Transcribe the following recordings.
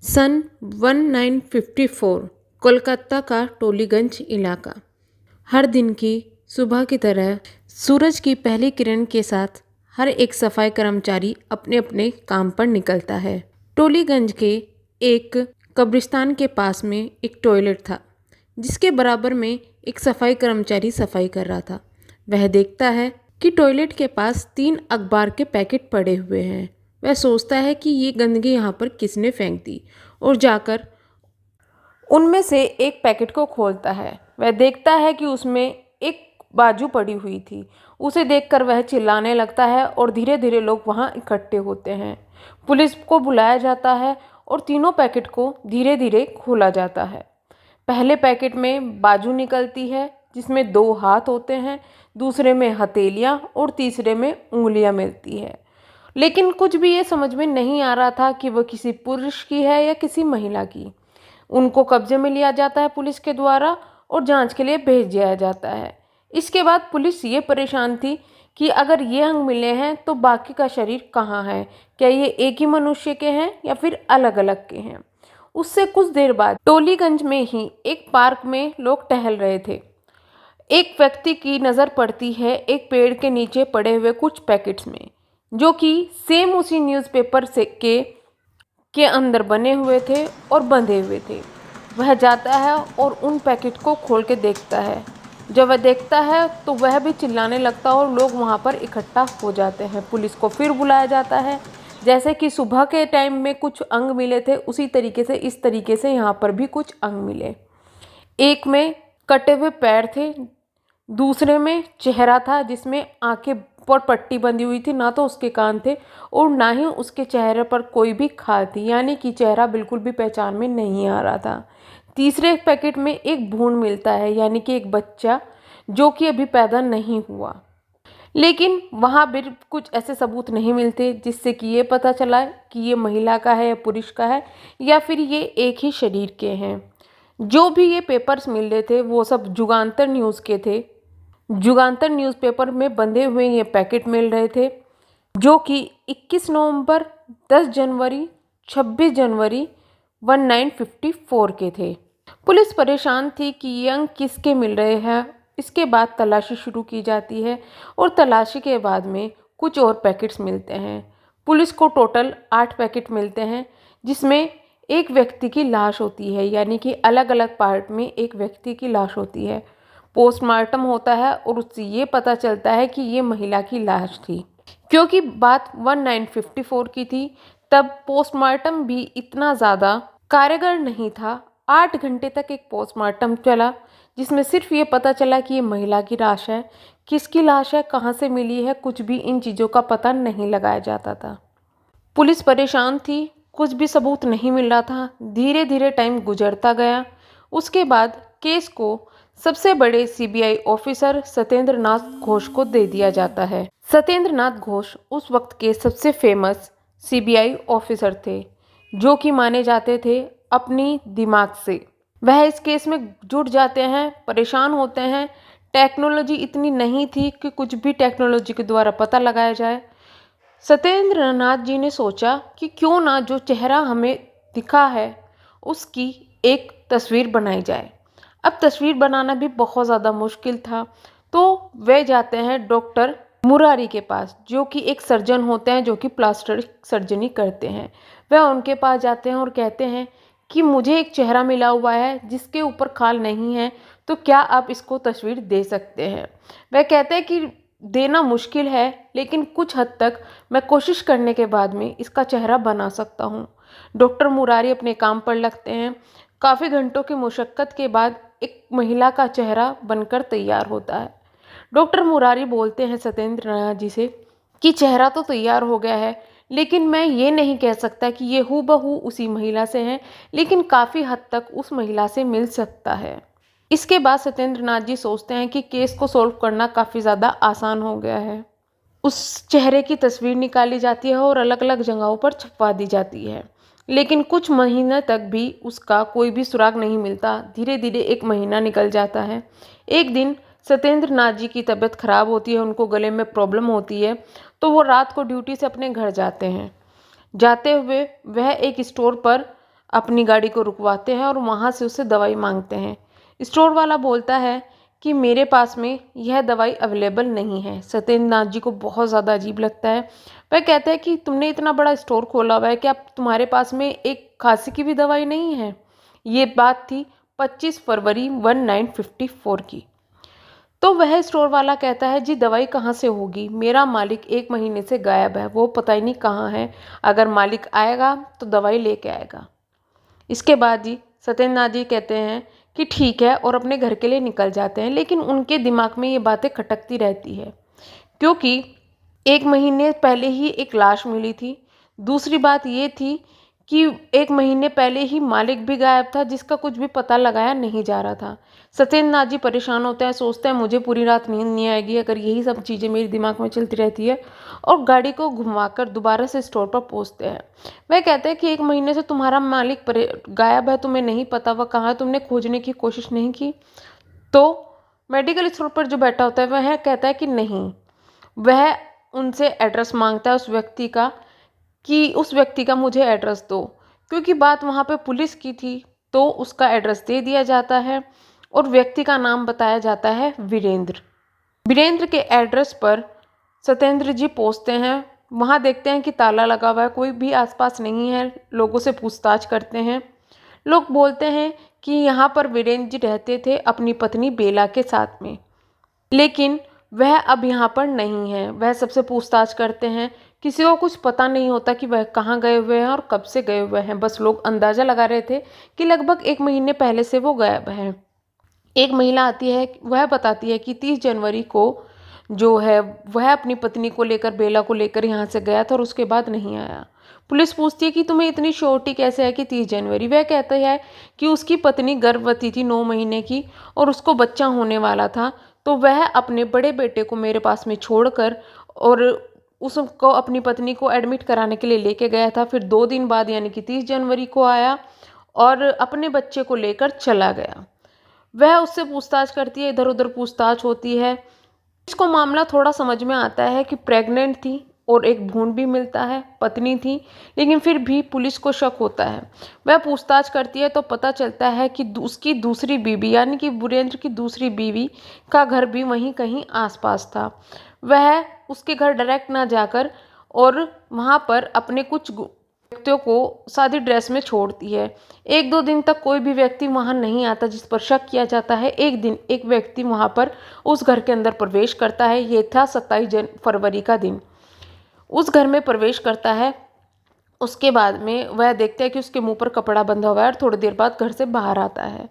सन 1954 कोलकाता का टोलीगंज इलाका। हर दिन की सुबह की तरह सूरज की पहली किरण के साथ हर एक सफाई कर्मचारी अपने अपने काम पर निकलता है। टोलीगंज के एक कब्रिस्तान के पास में एक टॉयलेट था, जिसके बराबर में एक सफाई कर्मचारी सफाई कर रहा था। वह देखता है कि टॉयलेट के पास 3 अखबार के पैकेट पड़े हुए हैं। वह सोचता है कि ये गंदगी यहाँ पर किसने फेंक दी और जाकर उनमें से एक पैकेट को खोलता है। वह देखता है कि उसमें एक बाजू पड़ी हुई थी। उसे देखकर वह चिल्लाने लगता है और धीरे धीरे लोग वहाँ इकट्ठे होते हैं। पुलिस को बुलाया जाता है और तीनों पैकेट को धीरे धीरे खोला जाता है। पहले पैकेट में बाजू निकलती है, जिसमें 2 हाथ होते हैं, दूसरे में हथेलियाँ और तीसरे में उंगलियाँ मिलती है। लेकिन कुछ भी ये समझ में नहीं आ रहा था कि वह किसी पुरुष की है या किसी महिला की। उनको कब्जे में लिया जाता है पुलिस के द्वारा और जांच के लिए भेज दिया जाता है। इसके बाद पुलिस ये परेशान थी कि अगर ये अंग मिले हैं तो बाकी का शरीर कहाँ है, क्या ये एक ही मनुष्य के हैं या फिर अलग अलग के हैं। उससे कुछ देर बाद टोलीगंज में ही एक पार्क में लोग टहल रहे थे। एक व्यक्ति की नज़र पड़ती है एक पेड़ के नीचे पड़े हुए कुछ पैकेट्स में, जो कि सेम उसी न्यूज़पेपर से के अंदर बने हुए थे और बंधे हुए थे। वह जाता है और उन पैकेट को खोल के देखता है। जब वह देखता है तो वह भी चिल्लाने लगता है और लोग वहाँ पर इकट्ठा हो जाते हैं। पुलिस को फिर बुलाया जाता है। जैसे कि सुबह के टाइम में कुछ अंग मिले थे, उसी तरीके से इस तरीके से यहाँ पर भी कुछ अंग मिले। एक में कटे हुए पैर थे, दूसरे में चेहरा था जिसमें आंखें पर पट्टी बंधी हुई थी, ना तो उसके कान थे और ना ही उसके चेहरे पर कोई भी खाल थी, यानी कि चेहरा बिल्कुल भी पहचान में नहीं आ रहा था। तीसरे पैकेट में एक भ्रूण मिलता है, यानी कि एक बच्चा जो कि अभी पैदा नहीं हुआ। लेकिन वहाँ भी कुछ ऐसे सबूत नहीं मिलते जिससे कि ये पता चला कि ये महिला का है या पुरुष का है या फिर ये एक ही शरीर के हैं। जो भी ये पेपर्स मिल रहे थे वो सब जुगांतर न्यूज़ के थे। जुगांतर न्यूज़पेपर में बंधे हुए ये पैकेट मिल रहे थे, जो कि 21 नवंबर, 10 जनवरी, 26 जनवरी 1954 के थे। पुलिस परेशान थी कि ये अंग किसके मिल रहे हैं। इसके बाद तलाशी शुरू की जाती है और तलाशी के बाद में कुछ और पैकेट्स मिलते हैं। पुलिस को टोटल 8 पैकेट मिलते हैं, जिसमें एक व्यक्ति की लाश होती है, यानी कि अलग अलग पार्ट में एक व्यक्ति की लाश होती है। पोस्टमार्टम होता है और उससे ये पता चलता है कि ये महिला की लाश थी। क्योंकि बात 1954 की थी, तब पोस्टमार्टम भी इतना ज़्यादा कारगर नहीं था। 8 घंटे तक एक पोस्टमार्टम चला, जिसमें सिर्फ ये पता चला कि ये महिला की लाश है। किसकी लाश है, कहाँ से मिली है, कुछ भी इन चीज़ों का पता नहीं लगाया जाता था। पुलिस परेशान थी, कुछ भी सबूत नहीं मिल रहा था। धीरे धीरे टाइम गुजरता गया। उसके बाद केस को सबसे बड़े सीबीआई ऑफिसर सत्येंद्र नाथ घोष को दे दिया जाता है। सत्येंद्र नाथ घोष उस वक्त के सबसे फेमस सीबीआई ऑफिसर थे, जो कि माने जाते थे अपनी दिमाग से। वह इस केस में जुट जाते हैं, परेशान होते हैं। टेक्नोलॉजी इतनी नहीं थी कि कुछ भी टेक्नोलॉजी के द्वारा पता लगाया जाए। सत्येंद्र नाथ जी ने सोचा कि क्यों ना जो चेहरा हमें दिखा है उसकी एक तस्वीर बनाई जाए। अब तस्वीर बनाना भी बहुत ज़्यादा मुश्किल था, तो वे जाते हैं डॉक्टर मुरारी के पास, जो कि एक सर्जन होते हैं, जो कि प्लास्टिक सर्जरी करते हैं। वह उनके पास जाते हैं और कहते हैं कि मुझे एक चेहरा मिला हुआ है जिसके ऊपर खाल नहीं है, तो क्या आप इसको तस्वीर दे सकते हैं। वह कहते हैं कि देना मुश्किल है, लेकिन कुछ हद तक मैं कोशिश करने के बाद में इसका चेहरा बना सकता हूँ। डॉक्टर मुरारी अपने काम पर लगते हैं। काफ़ी घंटों की मुशक्क़त के बाद एक महिला का चेहरा बनकर तैयार होता है। डॉक्टर मुरारी बोलते हैं सत्येंद्र नाथ जी से कि चेहरा तो तैयार हो गया है, लेकिन मैं ये नहीं कह सकता कि ये हूबहू उसी महिला से हैं, लेकिन काफ़ी हद तक उस महिला से मिल सकता है। इसके बाद सत्येंद्र नाथ जी सोचते हैं कि केस को सॉल्व करना काफ़ी ज़्यादा आसान हो गया है। उस चेहरे की तस्वीर निकाली जाती है और अलग अलग जगहों पर छपवा दी जाती है, लेकिन कुछ महीने तक भी उसका कोई भी सुराग नहीं मिलता। धीरे धीरे 1 महीना निकल जाता है। एक दिन सत्येंद्र नाथ जी की तबीयत खराब होती है, उनको गले में प्रॉब्लम होती है, तो वो रात को ड्यूटी से अपने घर जाते हैं। जाते हुए वह एक स्टोर पर अपनी गाड़ी को रुकवाते हैं और वहाँ से उससे दवाई मांगते हैं। स्टोर वाला बोलता है कि मेरे पास में यह दवाई अवेलेबल नहीं है। सत्येंद्र नाथ जी को बहुत ज़्यादा अजीब लगता है। वह कहते हैं कि तुमने इतना बड़ा स्टोर खोला हुआ है, क्या तुम्हारे पास में एक खांसी की भी दवाई नहीं है? ये बात थी 25 फरवरी 1954 की। तो वह स्टोर वाला कहता है, जी दवाई कहाँ से होगी, मेरा मालिक 1 महीने से गायब है, वो पता ही नहीं कहाँ है, अगर मालिक आएगा तो दवाई लेके आएगा। इसके बाद जी सत्येंद्र नाथ जी कहते हैं कि ठीक है और अपने घर के लिए निकल जाते हैं। लेकिन उनके दिमाग में ये बातें खटकती रहती है, क्योंकि 1 महीने पहले ही एक लाश मिली थी। दूसरी बात ये थी कि 1 महीने पहले ही मालिक भी गायब था, जिसका कुछ भी पता लगाया नहीं जा रहा था। सत्येंद्र नाथ जी परेशान होते हैं, सोचते हैं मुझे पूरी रात नींद नहीं आएगी अगर यही सब चीज़ें मेरे दिमाग में चलती रहती है, और गाड़ी को घुमाकर दोबारा से स्टोर पर पहुंचते हैं। वह कहते हैं कि 1 महीने से तुम्हारा मालिक गायब है, तुम्हें नहीं पता वह कहाँ है, तुमने खोजने की कोशिश नहीं की? तो मेडिकल स्टोर पर जो बैठा होता है वह कहता है कि नहीं। वह उनसे एड्रेस मांगता है उस व्यक्ति का, कि उस व्यक्ति का मुझे एड्रेस दो, क्योंकि बात वहाँ पे पुलिस की थी। तो उसका एड्रेस दे दिया जाता है और व्यक्ति का नाम बताया जाता है वीरेंद्र। वीरेंद्र के एड्रेस पर सत्येंद्र जी पहुँचते हैं। वहाँ देखते हैं कि ताला लगा हुआ है, कोई भी आसपास नहीं है। लोगों से पूछताछ करते हैं। लोग बोलते हैं कि यहाँ पर वीरेंद्र जी रहते थे अपनी पत्नी बेला के साथ में, लेकिन वह अब यहाँ पर नहीं है। वह सबसे पूछताछ करते हैं, किसी को कुछ पता नहीं होता कि वह कहाँ गए हुए हैं और कब से गए हुए हैं। बस लोग अंदाज़ा लगा रहे थे कि लगभग 1 महीने पहले से वो गायब हैं। एक महिला आती है, वह बताती है कि 30 जनवरी को जो है वह अपनी पत्नी को लेकर, बेला को लेकर यहाँ से गया था और उसके बाद नहीं आया। पुलिस पूछती है कि तुम्हें इतनी श्योरिटी कैसे है कि 30 जनवरी? वह कहता है कि उसकी पत्नी गर्भवती थी 9 महीने की और उसको बच्चा होने वाला था, तो वह अपने बड़े बेटे को मेरे पास में छोड़कर और उसको, अपनी पत्नी को एडमिट कराने के लिए लेके गया था। फिर 2 दिन बाद यानी कि 30 जनवरी को आया और अपने बच्चे को लेकर चला गया। वह उससे पूछताछ करती है, इधर उधर पूछताछ होती है। इसको मामला थोड़ा समझ में आता है कि प्रेग्नेंट थी और एक भ्रूण भी मिलता है, पत्नी थी, लेकिन फिर भी पुलिस को शक होता है। वह पूछताछ करती है तो पता चलता है कि उसकी दूसरी बीवी यानी कि वीरेंद्र की दूसरी बीवी का घर भी वहीं कहीं आसपास था। वह उसके घर डायरेक्ट ना जाकर और वहाँ पर अपने कुछ व्यक्तियों को सादी ड्रेस में छोड़ती है। 1-2 दिन तक कोई भी व्यक्ति वहां नहीं आता जिस पर शक किया जाता है। एक दिन एक व्यक्ति वहां पर उस घर के अंदर प्रवेश करता है। ये था 27 फरवरी का दिन। उस घर में प्रवेश करता है, उसके बाद में वह देखता है कि उसके मुंह पर कपड़ा बंधा हुआ है और थोड़ी देर बाद घर से बाहर आता है।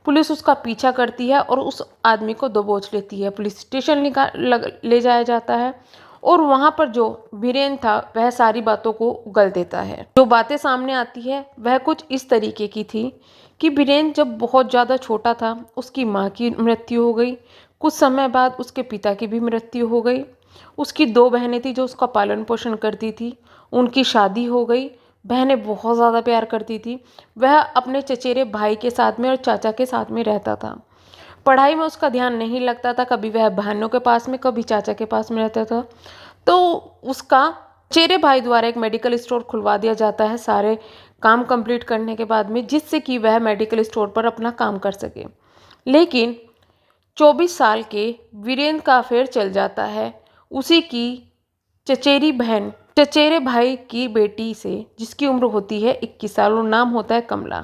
पुलिस उसका पीछा करती है और उस आदमी को दबोच लेती है। पुलिस स्टेशन ले जाया जाता है और वहाँ पर जो वीरेन था वह सारी बातों को उगल देता है। जो बातें सामने आती है वह कुछ इस तरीके की थी कि वीरेन जब बहुत ज़्यादा छोटा था उसकी माँ की मृत्यु हो गई। कुछ समय बाद उसके पिता की भी मृत्यु हो गई। उसकी 2 बहनें थी जो उसका पालन पोषण करती थी, उनकी शादी हो गई। बहनें बहुत ज़्यादा प्यार करती थी। वह अपने चचेरे भाई के साथ में और चाचा के साथ में रहता था। पढ़ाई में उसका ध्यान नहीं लगता था, कभी वह बहनों के पास में कभी चाचा के पास में रहता था। तो उसका चचेरे भाई द्वारा एक मेडिकल स्टोर खुलवा दिया जाता है सारे काम कंप्लीट करने के बाद में, जिससे कि वह मेडिकल स्टोर पर अपना काम कर सके। लेकिन 24 साल के वीरेंद्र का अफेयर चल जाता है उसी की चचेरे भाई की बेटी से, जिसकी उम्र होती है 21 साल और नाम होता है कमला।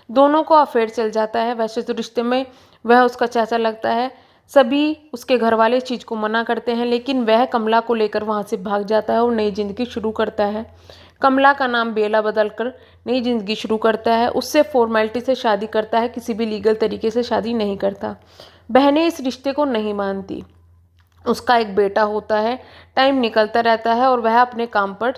दोनों को अफेयर चल जाता है। वैसे तो रिश्ते में वह उसका चाचा लगता है। सभी उसके घर वाले इस चीज़ को मना करते हैं, लेकिन वह कमला को लेकर वहाँ से भाग जाता है और नई ज़िंदगी शुरू करता है। कमला का नाम बेला बदलकर नई ज़िंदगी शुरू करता है। उससे फॉर्मेलिटी से शादी करता है, किसी भी लीगल तरीके से शादी नहीं करता। बहनें इस रिश्ते को नहीं मानती। उसका एक बेटा होता है, टाइम निकलता रहता है और वह अपने काम पर,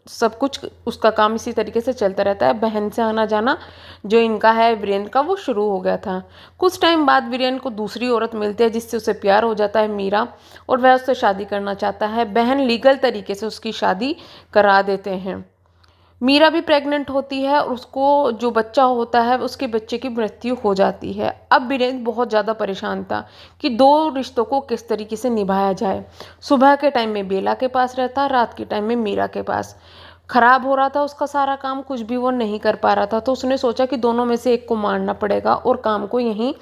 सब कुछ उसका काम इसी तरीके से चलता रहता है। बहन से आना जाना जो इनका है वीरेंद्र का, वो शुरू हो गया था। कुछ टाइम बाद वीरेंद्र को दूसरी औरत मिलती है जिससे उसे प्यार हो जाता है, मीरा, और वह उससे शादी करना चाहता है। बहन लीगल तरीके से उसकी शादी करा देते हैं। मीरा भी प्रेग्नेंट होती है और उसको जो बच्चा होता है उसके बच्चे की मृत्यु हो जाती है। अब वीरेंद्र बहुत ज़्यादा परेशान था कि 2 रिश्तों को किस तरीके से निभाया जाए। सुबह के टाइम में बेला के पास रहता, रात के टाइम में मीरा के पास। खराब हो रहा था उसका सारा काम, कुछ भी वो नहीं कर पा रहा था। तो उसने सोचा कि दोनों में से एक को मारना पड़ेगा और काम को यहीं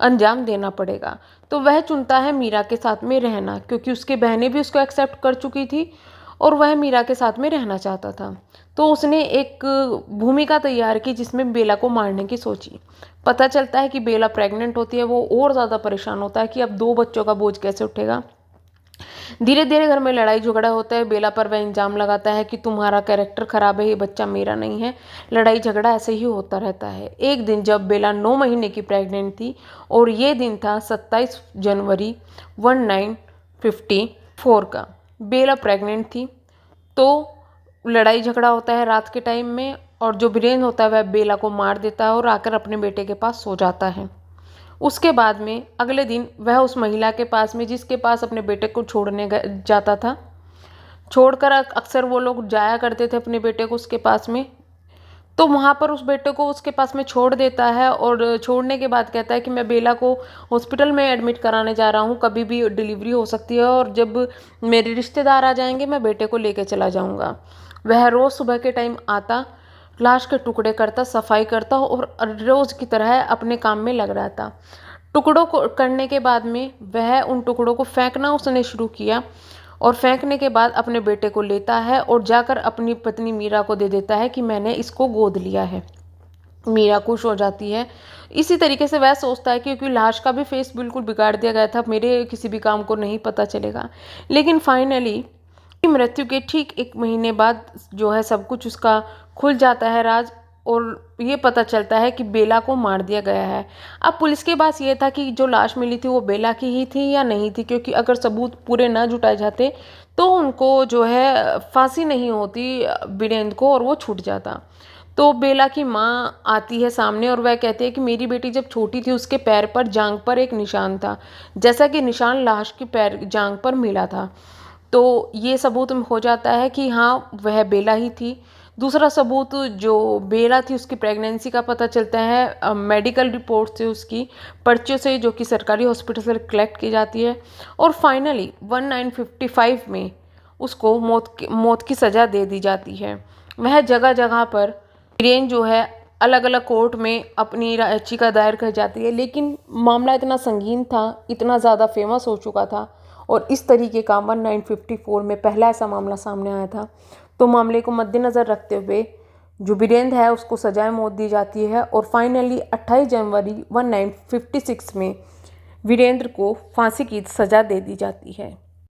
अंजाम देना पड़ेगा। तो वह चुनता है मीरा के साथ में रहना, क्योंकि उसकी बहनें भी उसको एक्सेप्ट कर चुकी थी और वह मीरा के साथ में रहना चाहता था। तो उसने एक भूमिका तैयार की जिसमें बेला को मारने की सोची। पता चलता है कि बेला प्रेग्नेंट होती है। वो और ज़्यादा परेशान होता है कि अब 2 बच्चों का बोझ कैसे उठेगा। धीरे धीरे घर में लड़ाई झगड़ा होता है। बेला पर वह इल्जाम लगाता है कि तुम्हारा कैरेक्टर खराब है, ये बच्चा मेरा नहीं है। लड़ाई झगड़ा ऐसे ही होता रहता है। एक दिन जब बेला 9 महीने की प्रेग्नेंट थी और ये दिन था 27 जनवरी 1954 का। बेला प्रेग्नेंट थी तो लड़ाई झगड़ा होता है रात के टाइम में, और जो वीरेंद्र होता है वह बेला को मार देता है और आकर अपने बेटे के पास सो जाता है। उसके बाद में अगले दिन वह उस महिला के पास में, जिसके पास अपने बेटे को छोड़ने जाता था, छोड़कर अक्सर वो लोग जाया करते थे अपने बेटे को उसके पास में, तो वहाँ पर उस बेटे को उसके पास में छोड़ देता है। और छोड़ने के बाद कहता है कि मैं बेला को हॉस्पिटल में एडमिट कराने जा रहा हूँ, कभी भी डिलीवरी हो सकती है और जब मेरे रिश्तेदार आ जाएंगे मैं बेटे को लेके चला जाऊँगा। वह रोज़ सुबह के टाइम आता, लाश के टुकड़े करता, सफाई करता और रोज़ की तरह अपने काम में लग रहा था। टुकड़ों को करने के बाद में वह उन टुकड़ों को फेंकना उसने शुरू किया और फेंकने के बाद अपने बेटे को लेता है और जाकर अपनी पत्नी मीरा को दे देता है कि मैंने इसको गोद लिया है। मीरा खुश हो जाती है। इसी तरीके से वह सोचता है क्योंकि लाश का भी फेस बिल्कुल बिगाड़ दिया गया था, मेरे किसी भी काम को नहीं पता चलेगा। लेकिन फाइनली मृत्यु के ठीक 1 महीने बाद जो है सब कुछ उसका खुल जाता है राज, और ये पता चलता है कि बेला को मार दिया गया है। अब पुलिस के पास ये था कि जो लाश मिली थी वो बेला की ही थी या नहीं थी, क्योंकि अगर सबूत पूरे ना जुटाए जाते तो उनको जो है फांसी नहीं होती वीरेंद्र को और वो छूट जाता। तो बेला की माँ आती है सामने और वह कहती है कि मेरी बेटी जब छोटी थी उसके पैर पर, जांघ पर एक निशान था, जैसा कि निशान लाश के पैर जांघ पर मिला था। तो ये सबूत हो जाता है कि हाँ वह बेला ही थी। दूसरा सबूत जो बेला थी उसकी प्रेगनेंसी का पता चलता है मेडिकल रिपोर्ट से, उसकी पर्चियों से जो कि सरकारी हॉस्पिटल से कलेक्ट की जाती है। और फाइनली 1955 में उसको मौत की सज़ा दे दी जाती है। वह जगह जगह पर वीरेंद्र जो है अलग अलग कोर्ट में अपनी याचिका दायर कर जाती है, लेकिन मामला इतना संगीन था, इतना ज़्यादा फेमस हो चुका था और इस तरीके का 1954 में पहला ऐसा मामला सामने आया था। तो मामले को मद्देनज़र रखते हुए जो वीरेंद्र है उसको सजाए मौत दी जाती है और फाइनली 28 जनवरी 1956 में वीरेंद्र को फांसी की सज़ा दे दी जाती है।